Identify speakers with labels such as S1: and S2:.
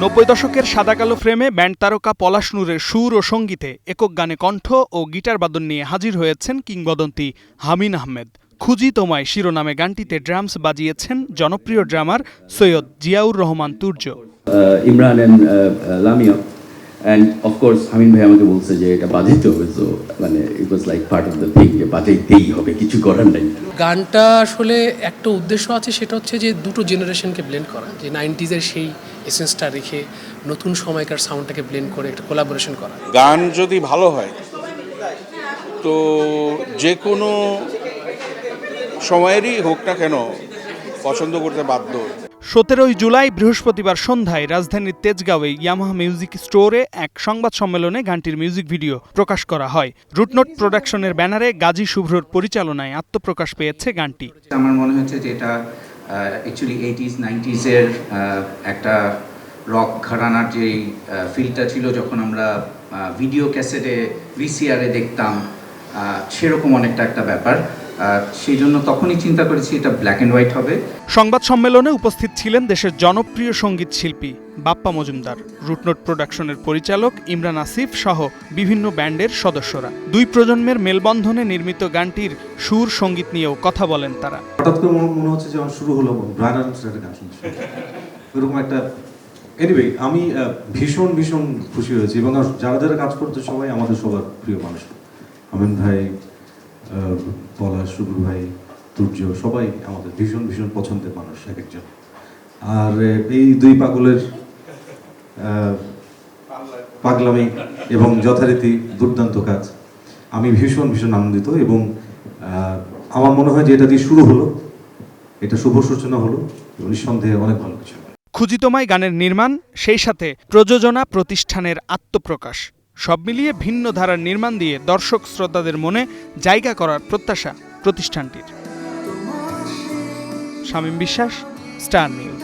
S1: 90 দশকের সাদাকালো ফ্রেমে ব্যান্ড তারকা পলাশ নূরের সুর ও সঙ্গীতে একক গানে কণ্ঠ ও গিটার বাদন নিয়ে হাজির হয়েছেন কিংবদন্তি হামিন আহমেদ। খুঁজি তোমায় শিরোনামে গানটিতে ড্রামস বাজিয়েছেন জনপ্রিয় drummer Syed Ziaur Rahman Turjo.
S2: Imran and Lamia and of course Hamin ভাই আমাকে বলছে যে এটা বাজাইতে হবে, সো মানে it was like part of the thing যে বাজাইতেই হবে, কিছু করার নাই।
S3: গানটা আসলে একটা উদ্দেশ্য আছে, সেটা হচ্ছে যে দুটো জেনারেশনকে ব্লেন্ড করা, যে 90s-এর সেই এসেন্সটা রেখে নতুন সময়কার সাউন্ডটাকে ব্লেন্ড করে একটা কোলাবোরেশন করা।
S4: গান যদি ভালো হয় তো যে কোনো সময়েরই হোক না কেন পছন্দ করতে বাধ্য।
S1: 17 জুলাই বৃহস্পতিবার সন্ধ্যায় রাজধানীর তেজগাঁওয়ে ইয়ামাহা মিউজিক স্টোরে এক সংবাদ সম্মেলনে গানটির মিউজিক ভিডিও প্রকাশ করা হয়। রুটনোট প্রোডাকশনের ব্যানারে গাজী শুভ্রর পরিচালনায় আত্মপ্রকাশ পেয়েছে গানটি।
S5: আমার মনে হচ্ছে যে এটা অ্যাকচুয়ালি 80s-90s-এর একটা রক ঘরানার যে ফিলটা ছিল যখন আমরা ভিডিও ক্যাসেটে ভিসিআরে দেখতাম, সেরকম অনেকটা একটা ব্যাপার। সেই জন্য তখনই চিন্তা করেছি এটা ব্ল্যাক অ্যান্ড হোয়াইট হবে।
S1: সংবাদ সম্মেলনে উপস্থিত ছিলেন দেশের জনপ্রিয় সঙ্গীত শিল্পী বাপ্পা মজুমদার, রুটনোট প্রোডাকশনের পরিচালক ইমরান আসিফ সহ বিভিন্ন ব্যান্ডের সদস্যরা। দুই প্রজন্মের মেলবন্ধনে নির্মিত গানটির সুর সঙ্গীত নিয়েও কথা বলেন তারা।
S6: হঠাৎ করে মনে হচ্ছে যে শুরু হলো ব্রায়ান আডামসের গান শুনছি, এরকম একটা। এনিওয়ে, আমি ভীষণ ভীষণ খুশি হয়েছি এবং যারা যারা কাজ করতে সবাই আমাদের সবার প্রিয় মানুষ। আমিন ভাই, পলাশ, শুভ্র ভাই, তুর্য, সবাই আমাদের ভীষণ ভীষণ পছন্দের মানুষ এক একজন। আর এই দুই পাগলের পাগলামি এবং যথারীতি দুর্দান্ত কাজ, আমি ভীষণ ভীষণ আনন্দিত এবং আমার মনে হয় যে এটা দিয়ে শুরু হলো, এটা শুভ সূচনা হলো এবং নিঃসন্দেহে অনেক ভালো কিছু।
S1: খুঁজি তোমায় গানের নির্মাণ, সেই সাথে প্রযোজনা প্রতিষ্ঠানের আত্মপ্রকাশ, সব মিলিয়ে ভিন্ন ধারার নির্মাণ দিয়ে দর্শক শ্রোতাদের মনে জায়গা করার প্রত্যাশা প্রতিষ্ঠানটির। শামীম বিশ্বাস, স্টার নিউজ।